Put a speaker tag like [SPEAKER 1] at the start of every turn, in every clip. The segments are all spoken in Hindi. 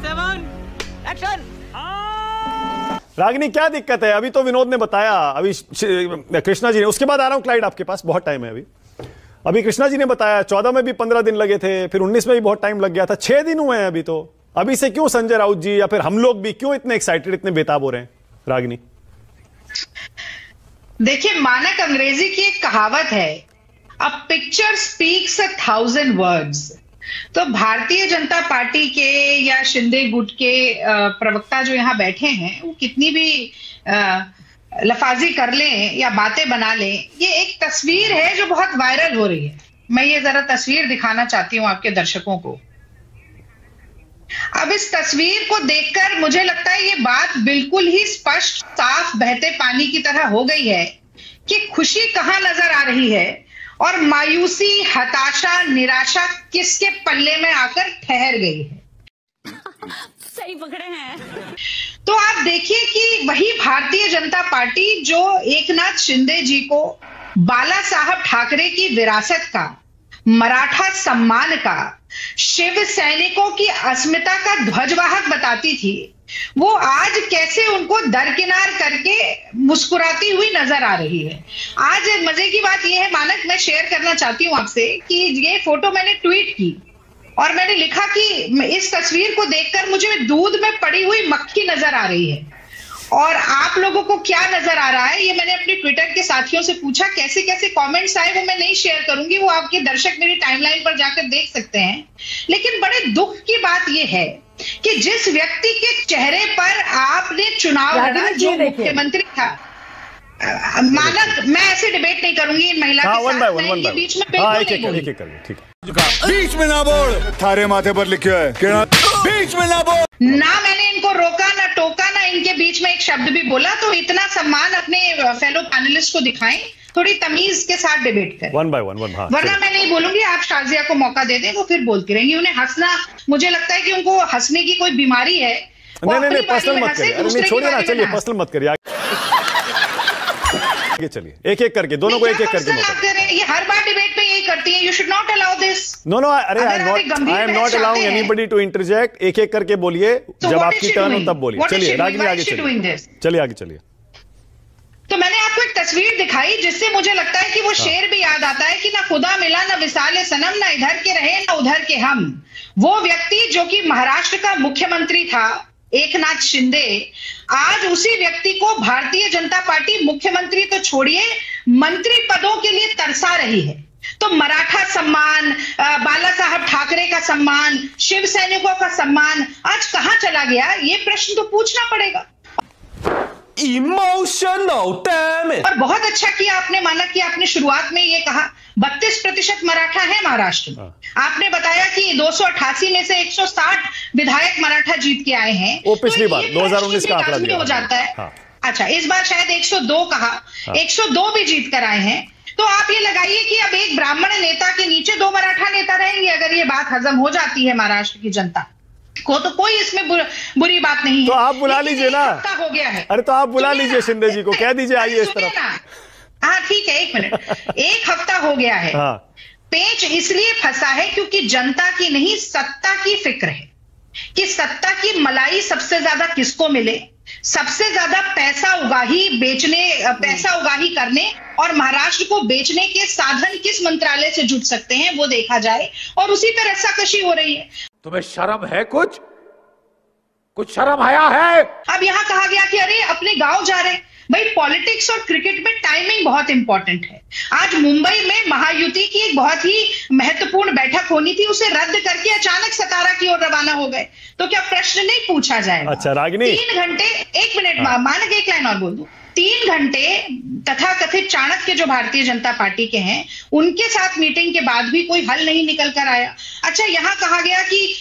[SPEAKER 1] 7 एक्शन।
[SPEAKER 2] रागिनी क्या दिक्कत है? अभी तो विनोद ने बताया, अभी कृष्णा जी ने, उसके बाद आ रहा हूं क्लाइड आपके पास, बहुत टाइम है अभी कृष्णा जी ने बताया 14 में भी 15 दिन लगे थे, फिर 19 में भी बहुत टाइम लग गया था, 6 दिन हुए हैं अभी तो। अभी से क्यों संजय राउत जी या फिर हम लोग भी क्यों इतने एक्साइटेड, इतने बेताब हो रहे हैं? रागिनी
[SPEAKER 3] देखिए, मानक अंग्रेजी की एक कहावत है, अ पिक्चर स्पीक्स 1000 वर्ड्स। तो भारतीय जनता पार्टी के या शिंदे गुट के प्रवक्ता जो यहां बैठे हैं, वो कितनी भी लफाजी कर लें या बातें बना लें, ये एक तस्वीर है जो बहुत वायरल हो रही है। मैं ये जरा तस्वीर दिखाना चाहती हूं आपके दर्शकों को। अब इस तस्वीर को देखकर मुझे लगता है ये बात बिल्कुल ही स्पष्ट, साफ, बहते पानी की तरह हो गई है कि खुशी कहां नजर आ रही है और मायूसी, हताशा, निराशा किसके पल्ले में आकर ठहर गई है।
[SPEAKER 1] सही पकड़े हैं।
[SPEAKER 3] तो आप देखिए कि वही भारतीय जनता पार्टी जो एकनाथ शिंदे जी को बाला साहब ठाकरे की विरासत का, मराठा सम्मान का, शिव सैनिकों की अस्मिता का ध्वजवाहक बताती थी, वो आज कैसे उनको दरकिनार करके मुस्कुराती हुई नजर आ रही है। आज मजे की बात यह है, मानक, मैं शेयर करना चाहती हूं आपसे कि ये फोटो मैंने ट्वीट की और मैंने लिखा कि इस तस्वीर को देखकर मुझे दूध में पड़ी हुई मक्खी नजर आ रही है। और आप लोगों को क्या नजर आ रहा है, ये मैंने अपने ट्विटर के साथियों से पूछा। कैसे कैसे कमेंट्स आए वो मैं नहीं शेयर करूंगी, वो आपके दर्शक मेरी टाइमलाइन पर जाकर देख सकते हैं। लेकिन बड़े दुख की बात ये है कि जिस व्यक्ति के चेहरे पर आपने चुनाव लड़ा, जो मुख्यमंत्री था, मानक, मैं ऐसे डिबेट नहीं करूंगी इन महिला के साथ, मैं इनके बीच में
[SPEAKER 4] बीच में ना बोल, थारे माथे पर लिखा है बीच में ना बोल।
[SPEAKER 3] ना मैंने इनको रोका, ना टोका, ना इनके बीच में एक शब्द भी बोला। तो इतना सम्मान अपने फेलो पैनलिस्ट को दिखाएं, थोड़ी तमीज के साथ डिबेट करें।
[SPEAKER 2] वन बाय वन,
[SPEAKER 3] वरना मैं नहीं बोलूंगी, आप शाजिया को मौका दे दें, वो फिर बोलती रहेंगी। उन्हें हंसना, मुझे लगता है कि उनको हंसने की कोई बीमारी है।
[SPEAKER 2] नहीं, पर्सनल मत करिए, नहीं छोड़िए ना, चलिए पर्सनल मत करिए, चलिए एक एक करके दोनों को एक एक करके मौका।
[SPEAKER 3] ये हर बार डिबेट में यही करती है। You should not allow this.
[SPEAKER 2] No, अरे I am not allowing anybody to interject. एक एक करके बोलिए, जब आपकी टर्न हो तब बोलिए। चलिए रागिनी आगे चलिए, चलिए आगे चलिए।
[SPEAKER 3] तो मैंने आपको एक तस्वीर दिखाई जिससे मुझे लगता है कि वो शेर भी याद आता है कि ना खुदा मिला ना विसाले सनम, ना इधर के रहे ना उधर के हम। वो व्यक्ति जो कि महाराष्ट्र का मुख्यमंत्री था, एकनाथ शिंदे, आज उसी व्यक्ति को भारतीय जनता पार्टी मुख्यमंत्री तो छोड़िए, मंत्री पदों के लिए तरसा रही है। तो मराठा सम्मान, बाला साहब ठाकरे का सम्मान, शिव सैनिकों का सम्मान आज कहां चला गया, ये प्रश्न तो पूछना पड़ेगा।
[SPEAKER 5] Emotional damn it.
[SPEAKER 3] और बहुत अच्छा किया आपने, माना कि आपने शुरुआत में ये कहा 32% मराठा है महाराष्ट्र में। आपने बताया कि 288 में से 160 विधायक मराठा जीत के आए हैं।
[SPEAKER 2] वो पिछली बार 2019 का आंकड़ा दिया
[SPEAKER 3] हो जाता है। अच्छा, इस बार शायद 102 कहा, 102 भी जीत कर आए हैं। तो आप ये लगाइए कि अब एक ब्राह्मण नेता के नीचे 2 मराठा नेता रहेंगे। अगर ये बात हजम हो जाती है महाराष्ट्र की जनता को, तो कोई इसमें बुरी बात नहीं है।
[SPEAKER 2] तो आप बुला लीजिए ना,
[SPEAKER 3] हो गया है।
[SPEAKER 2] अरे तो आप बुला लीजिए शिंदे जी को, कह दीजिए आइए इस तरफ।
[SPEAKER 3] हाँ ठीक है, 1 मिनट। 1 हफ्ता हो गया है। पेंच इसलिए फंसा है क्योंकि जनता की नहीं, सत्ता की फिक्र है कि सत्ता की मलाई सबसे ज्यादा किसको मिले, सबसे ज्यादा पैसा उगाही करने और महाराष्ट्र को बेचने के साधन किस मंत्रालय से जुट सकते हैं वो देखा जाए, और उसी पर रस्साकशी हो रही है।
[SPEAKER 5] तुम्हें शर्म है? कुछ शर्म आया है?
[SPEAKER 3] अब यहां कहा गया कि अरे अपने गांव जा रहे हैं। भाई, पॉलिटिक्स और क्रिकेट में टाइमिंग बहुत इंपॉर्टेंट है। आज मुंबई में महायुति की एक बहुत ही महत्वपूर्ण बैठक होनी थी, उसे रद्द करके अचानक सतारा की ओर रवाना हो गए। तो क्या प्रश्न नहीं पूछा जाएगा?
[SPEAKER 2] अच्छा रागिनी,
[SPEAKER 3] 3 घंटे, 1 मिनट मानक, एक लाइन और बोल दूं। 3 घंटे तथाकथित चाणक्य जो भारतीय जनता पार्टी के हैं, उनके साथ मीटिंग के बाद भी कोई हल नहीं निकल कर आया। अच्छा, यहां कहा गया कि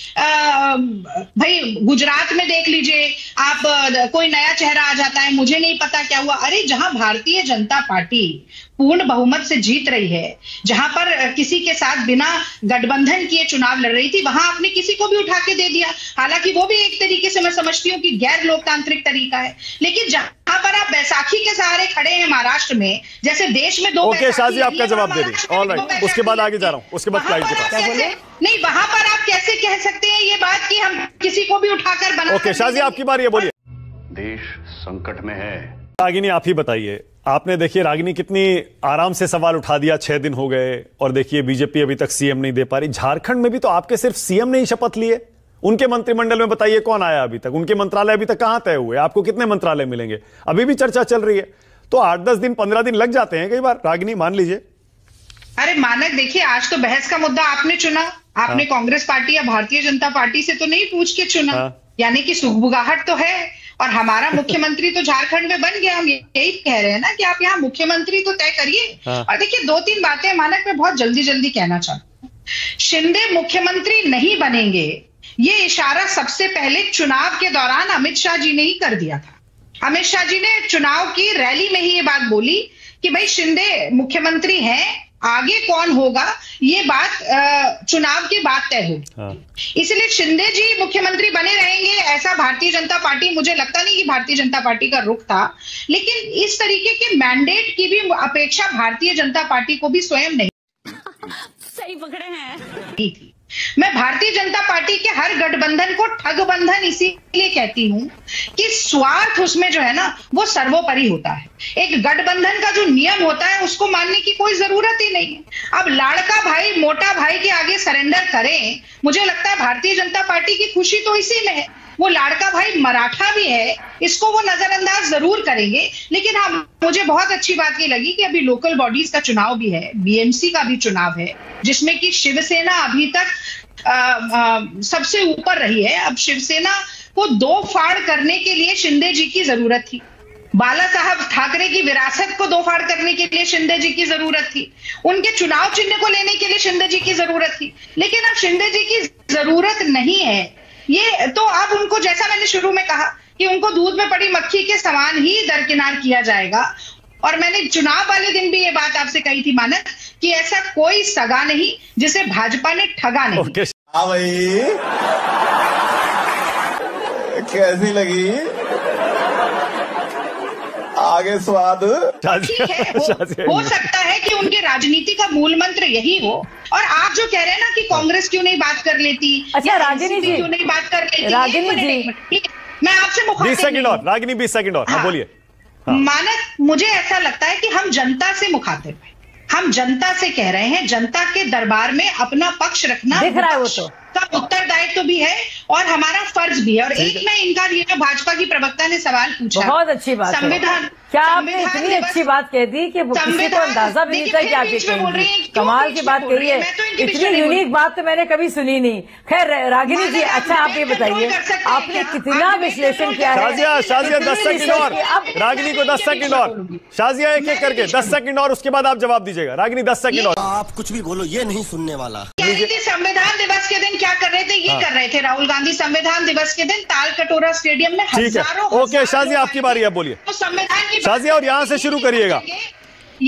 [SPEAKER 3] भाई गुजरात में देख लीजिए आप, कोई नया चेहरा आ जाता है, मुझे नहीं पता क्या हुआ। अरे जहां भारतीय जनता पार्टी पूर्ण बहुमत से जीत रही है, जहां पर किसी के साथ बिना गठबंधन किए चुनाव लड़ रही थी, वहां आपने किसी को भी उठा के दे दिया। हालांकि वो भी एक तरीके से मैं समझती हूं कि गैर लोकतांत्रिक तरीका है। लेकिन जहां पर आप बैसाखी के सहारे खड़े हैं महाराष्ट्र में, जैसे देश में 2
[SPEAKER 2] ओके शाजी आपका जवाब दे रही। ऑलराइट, उसके बाद आगे जा रहा हूं, उसके बाद फ्लाइट के पास।
[SPEAKER 3] नहीं, वहां पर आप कैसे कह सकते हैं ये बात हिम्मत की हम किसी को भी उठाकर बना।
[SPEAKER 2] ओके शाजिया आपकी बारी है, बोलिए।
[SPEAKER 6] देश संकट में है।
[SPEAKER 2] रागिनी आप ही बताइए, आपने देखिए रागिनी कितनी आराम से सवाल उठा दिया, 6 दिन हो गए और देखिए बीजेपी अभी तक सीएम नहीं दे पा रही। झारखंड में भी तो आपके सिर्फ सीएम ने ही शपथ लिए, उनके मंत्रिमंडल में बताइए कौन आया अभी तक, उनके मंत्रालय अभी तक कहां तय हुए, आपको कितने मंत्रालय मिलेंगे, अभी भी चर्चा चल रही है। तो 8-10 दिन 15 दिन लग जाते हैं कई बार। रागिनी मान लीजिए।
[SPEAKER 3] अरे मानक देखिए, आज तो बहस का मुद्दा आपने चुना, आपने कांग्रेस पार्टी या भारतीय जनता पार्टी से तो नहीं पूछ के चुना, यानी कि सुगबुगाहट तो है। और हमारा मुख्यमंत्री तो झारखंड में बन गया, हम यही कह रहे हैं ना कि आप यहाँ मुख्यमंत्री तो तय करिए। और देखिए 2-3 बातें मानक मैं बहुत जल्दी जल्दी कहना चाहता हूँ। शिंदे मुख्यमंत्री नहीं बनेंगे, ये इशारा सबसे पहले चुनाव के दौरान अमित शाह जी ने ही कर दिया था। अमित शाह जी ने चुनाव की रैली में ही ये बात बोली कि भाई शिंदे मुख्यमंत्री हैं, आगे कौन होगा ये बात चुनाव के बाद तय होगी। इसलिए शिंदे जी मुख्यमंत्री बने रहेंगे ऐसा भारतीय जनता पार्टी, मुझे लगता नहीं कि भारतीय जनता पार्टी का रुख था। लेकिन इस तरीके के मैंडेट की भी अपेक्षा भारतीय जनता पार्टी को भी स्वयं नहीं
[SPEAKER 1] सही पकड़े हैं
[SPEAKER 3] थी। मैं भारतीय जनता पार्टी के हर गठबंधन को ठगबंधन इसीलिए कहती हूं कि स्वार्थ उसमें जो है ना वो सर्वोपरि होता है। एक गठबंधन का जो नियम होता है उसको मानने की कोई जरूरत ही नहीं है। अब लाड़का भाई मोटा भाई के आगे सरेंडर करें, मुझे लगता है भारतीय जनता पार्टी की खुशी तो इसी में है। वो लाड़का भाई मराठा भी है, इसको वो नजरअंदाज जरूर करेंगे। लेकिन हाँ, मुझे बहुत अच्छी बात ये लगी कि अभी लोकल बॉडीज का चुनाव भी है, बीएमसी का भी चुनाव है, जिसमें कि शिवसेना अभी तक सबसे ऊपर रही है। अब शिवसेना को 2 फाड़ करने के लिए शिंदे जी की जरूरत थी, बाला साहब ठाकरे की विरासत को 2 फाड़ करने के लिए शिंदे जी की जरूरत थी, उनके चुनाव चिन्ह को लेने के लिए शिंदे जी की जरूरत थी। लेकिन अब शिंदे जी की जरूरत नहीं है। ये तो अब उनको, जैसा मैंने शुरू में कहा कि उनको दूध में पड़ी मक्खी के समान ही दरकिनार किया जाएगा। और मैंने चुनाव वाले दिन भी ये बात आपसे कही थी मानक कि ऐसा कोई सगा नहीं जिसे भाजपा ने ठगा नहीं।
[SPEAKER 7] हाँ भाई, कैसी लगी आगे स्वाद?
[SPEAKER 3] ठीक है, हो सकता है कि उनके राजनीति का मूल मंत्र यही हो। और आप जो कह रहे हैं ना कि कांग्रेस क्यों नहीं बात कर लेती,
[SPEAKER 1] अच्छा रागिनी जी
[SPEAKER 3] क्यों नहीं बात कर लेती,
[SPEAKER 1] रागिनी जी
[SPEAKER 3] मैं आपसे
[SPEAKER 2] 20 सेकंड और रागिनी, 20 सेकंड और। हाँ बोलिए।
[SPEAKER 3] मानक, मुझे ऐसा लगता है कि हम जनता से मुखातिब हैं, हम जनता से कह रहे हैं, जनता के दरबार में अपना पक्ष रखना
[SPEAKER 1] दिख रहा है वो तो
[SPEAKER 3] का उत्तरदायित्व भी है और हमारा फर्ज भी है। और एक में इनका ये जो भाजपा की प्रवक्ता ने सवाल पूछा,
[SPEAKER 1] बहुत अच्छी बात है।
[SPEAKER 3] संविधान,
[SPEAKER 1] क्या आपने इतनी अच्छी बात कह दी कि किसी को अंदाजा भी नहीं था कि आप ये कहेंगी। कमाल की बात कही है, इतनी यूनिक बात तो मैंने कभी सुनी नहीं। खैर रागिनी जी, अच्छा आप ये बताइए, आपने कितना विश्लेषण किया है।
[SPEAKER 2] शाजिया 10 सेकंड और, रागिनी को 10 सेकंड और, शाजिया एक एक करके 10 सेकंड और, उसके बाद आप जवाब दीजिएगा। रागिनी 10 सेकंड और।
[SPEAKER 8] आप कुछ भी बोलो, ये नहीं सुनने वाला।
[SPEAKER 3] संविधान दिवस के दिन क्या कर रहे थे, ये कर रहे थे राहुल गांधी। संविधान दिवस के दिन ताल कटोरा स्टेडियम में हजारों,
[SPEAKER 2] ओके शाजिया आपकी बारी है, बोलिए।
[SPEAKER 3] तो संविधान की
[SPEAKER 2] शाजिया और यहाँ से शुरू करिएगा,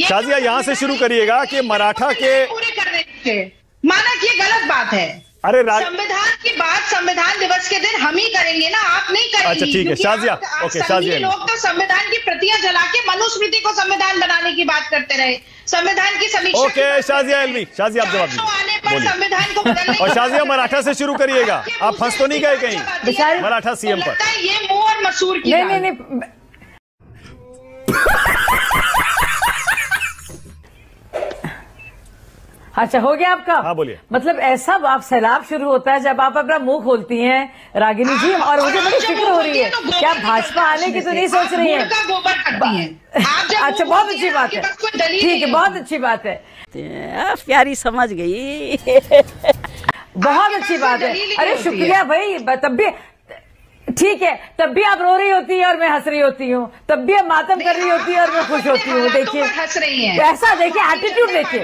[SPEAKER 2] शाजिया यहाँ से शुरू करिएगा कि मराठा के
[SPEAKER 3] पूरे कर रहे थे। मानक ये गलत बात है।
[SPEAKER 2] अरे
[SPEAKER 3] संविधान की बात संविधान दिवस के दिन हम ही करेंगे ना, आप नहीं करेंगे।
[SPEAKER 2] अच्छा ठीक है शाजिया, ओके शाजिया।
[SPEAKER 3] लोग तो संविधान की प्रतियां जला के मनुस्मृति को संविधान बनाने की बात करते रहे, संविधान की समीक्षा।
[SPEAKER 2] ओके शाजिया एलवी, शाजिया आप जवाब दीजिए,
[SPEAKER 3] संविधान को बदलने।
[SPEAKER 2] और शाजिया मराठा से शुरू करिएगा, आप फंस तो नहीं गए कहीं मराठा सीएम पर?
[SPEAKER 3] ये मुंह और मसूर की
[SPEAKER 1] नहीं। अच्छा हो गया आपका?
[SPEAKER 2] हाँ बोलिए।
[SPEAKER 1] मतलब ऐसा आप सैलाब शुरू होता है जब आप अपना मुंह खोलती हैं रागिनी जी, और मुझे बड़ी फिक्र हो रही है कि आप भाजपा आने की तो नहीं सोच रही हैं। अच्छा बहुत अच्छी बात है, ठीक है, बहुत अच्छी बात है,
[SPEAKER 9] प्यारी समझ गई
[SPEAKER 1] बहुत अच्छी बात है। अरे शुक्रिया भाई, तब भी ठीक है, तब भी आप रो रही होती है और मैं हंस रही होती हूँ, तब भी आप मातम कर रही होती है और मैं खुश होती हूँ। देखिए
[SPEAKER 3] हंस रही हैं,
[SPEAKER 1] ऐसा देखिए, एटीट्यूड देखिए,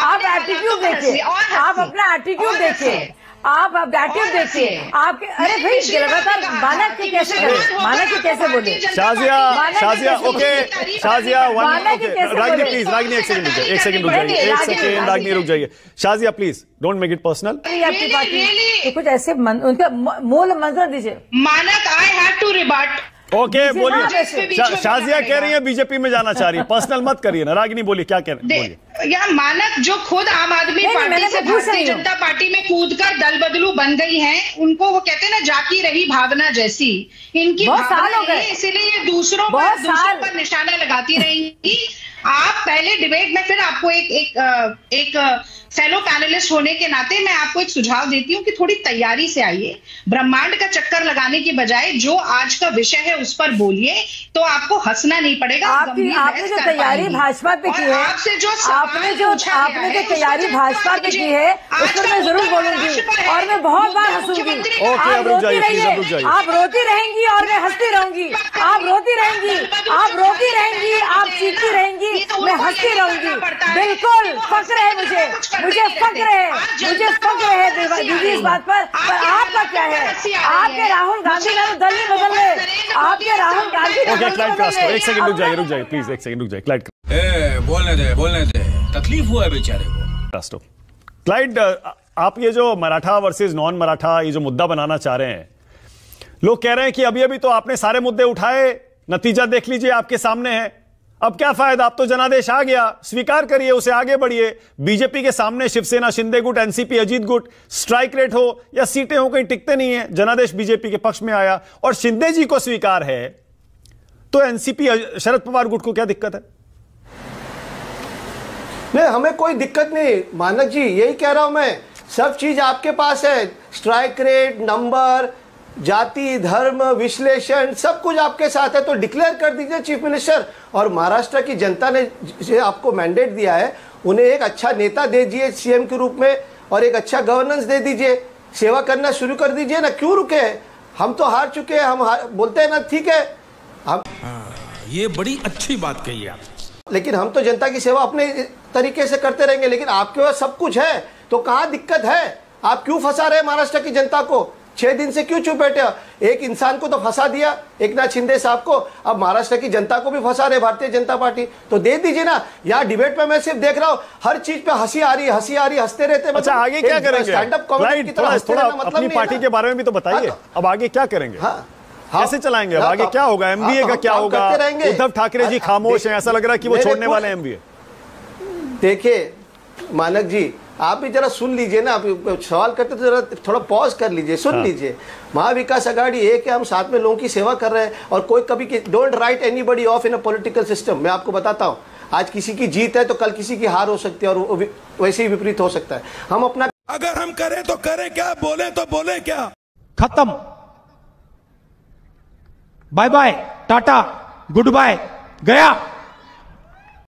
[SPEAKER 1] आप एटीट्यूड देखिए, आप अपना एटीट्यूड देखिए, आप एटीट्यूड देखिए आपके। अरे भाई लगातार मानक के कैसे करें, मानक के कैसे बोले?
[SPEAKER 2] शाजिया ओके, शाजिया रागिनी प्लीज, रागिनी एक सेकंड रुक जाइए, एक सेकंड रुक जाइए, एक सेकंड रागिनी रुक जाइए। Shazia please don't make it personal.
[SPEAKER 1] आपकी बात कुछ ऐसे उनका मूल मंत्र दीजिए।
[SPEAKER 3] मानक I have to rebut.
[SPEAKER 2] Okay बोलिए। शाजिया कह रही है बीजेपी में जाना चाह रही है, पर्सनल मत करिए ना। रागिनी बोलिए, क्या कह रहे हैं, बोलिए।
[SPEAKER 3] या मानक जो खुद आम आदमी पार्टी से भारतीय जनता पार्टी में कूदकर दल बदलू बन गई हैं, उनको वो कहते हैं ना जाती रही भावना जैसी, इनकी भावना है, इसीलिए ये दूसरों पर निशाना लगाती रहेंगी। आप पहले डिबेट में, फिर आपको एक फेलो पैनलिस्ट होने के नाते मैं आपको एक सुझाव देती हूँ कि थोड़ी तैयारी से आइए, ब्रह्मांड का चक्कर लगाने की बजाय जो आज का विषय है उस पर बोलिए, तो आपको हंसना नहीं पड़ेगा।
[SPEAKER 1] आपने जो तैयारी भाजपा पे की है, आपने जो तैयारी भाजपा पे की है उस पर मैं जरूर बोलूंगी और मैं बहुत बार हंसूंगी। आप रोती रहिए, आप रोती रहेंगी और मैं हंसती रहूंगी। आप रोती रहेंगी, आप रोती रहेंगी, आप चीखती रहेंगी, मैं हंसती रहूंगी। बिल्कुल फक्र है मुझे फक्र है दीदी इस बात पर आपका क्या है? आपके राहुल गांधी ने दल ही बदल ले, आपके राहुल गांधी
[SPEAKER 2] एक सेकंड रुक जाइए प्लीज, एक सेकंड रुक जाइए। क्लाइड
[SPEAKER 10] बोलने दे, तकलीफ हुआ है बेचारे को।
[SPEAKER 2] क्लाइड, आप ये जो मराठा वर्सेस नॉन मराठा ये जो मुद्दा बनाना चाह रहे हैं, लोग कह रहे हैं कि अभी अभी तो आपने सारे मुद्दे उठाए, नतीजा देख लीजिए आपके सामने है, अब क्या फायदा, अब तो जनादेश आ गया, स्वीकार करिए उसे, आगे बढ़िए। बीजेपी के सामने शिवसेना, शिंदे गुट, एनसीपी, अजीत गुट, स्ट्राइक रेट हो या सीटें हो, कहीं टिकते नहीं है। जनादेश बीजेपी के पक्ष में आया और शिंदे जी को स्वीकार है, तो एनसीपी शरद पवार गुट को क्या दिक्कत है?
[SPEAKER 11] नहीं, हमें कोई दिक्कत नहीं मानक जी, यही कह रहा हूं मैं, सब चीज आपके पास है, स्ट्राइक रेट, नंबर, जाति, धर्म, विश्लेषण, सब कुछ आपके साथ है, तो डिक्लेयर कर दीजिए चीफ मिनिस्टर। और महाराष्ट्र की जनता ने आपको मैंडेट दिया है, उन्हें एक अच्छा नेता दे दीजिए सीएम के रूप में और एक अच्छा गवर्नेंस दे दीजिए, सेवा करना शुरू कर दीजिए ना, क्यों रुके? हम तो हार चुके हैं, हम बोलते हैं ना, ठीक है हम,
[SPEAKER 10] ये बड़ी अच्छी बात कही आप,
[SPEAKER 11] लेकिन हम तो जनता की सेवा अपने तरीके से करते रहेंगे। लेकिन आपके पास सब कुछ है तो कहां दिक्कत है? आप क्यों फंसा रहे हैं महाराष्ट्र की जनता को? 6 दिन से क्यों चुप बैठे? एक इंसान को तो फंसा दिया, एकनाथ शिंदे साहब को, अब महाराष्ट्र की जनता को भी फंसा रहे भारतीय जनता पार्टी, तो दे दीजिए ना। यहाँ डिबेट पे मैं सिर्फ देख रहा हूँ, हर चीज पे हंसी आ रही है, हंसते रहते हैं।
[SPEAKER 2] अच्छा, आगे क्या करेंगे?
[SPEAKER 11] स्टैंड-अप कॉमेडी की तरह
[SPEAKER 2] थोड़ा अपनी पार्टी के बारे में भी तो बताइए, अब आगे क्या करेंगे? कैसे चलाएंगे? अब आगे क्या होगा? एमबीए का क्या होगा? उद्धव ठाकरे जी खामोश हैं, ऐसा लग रहा है कि वो छोड़ने वाले हैं एमबीए।
[SPEAKER 11] देखिए मानक जी, आप भी जरा सुन लीजिए ना, आप सवाल करते तो जरा थोड़ा पॉज कर लीजिए, सुन लीजिए। महाविकास आघाड़ी एक है, हम साथ में लोगों की सेवा कर रहे हैं, और कोई कभी don't write anybody of in a political system. मैं आपको बताता हूँ, आज किसी की जीत है तो कल किसी की हार हो सकती है, और वैसे ही विपरीत हो सकता है। हम अपना,
[SPEAKER 10] अगर हम करें तो करें क्या, बोले तो बोले क्या,
[SPEAKER 12] खत्म, bye bye, tata, goodbye, गया।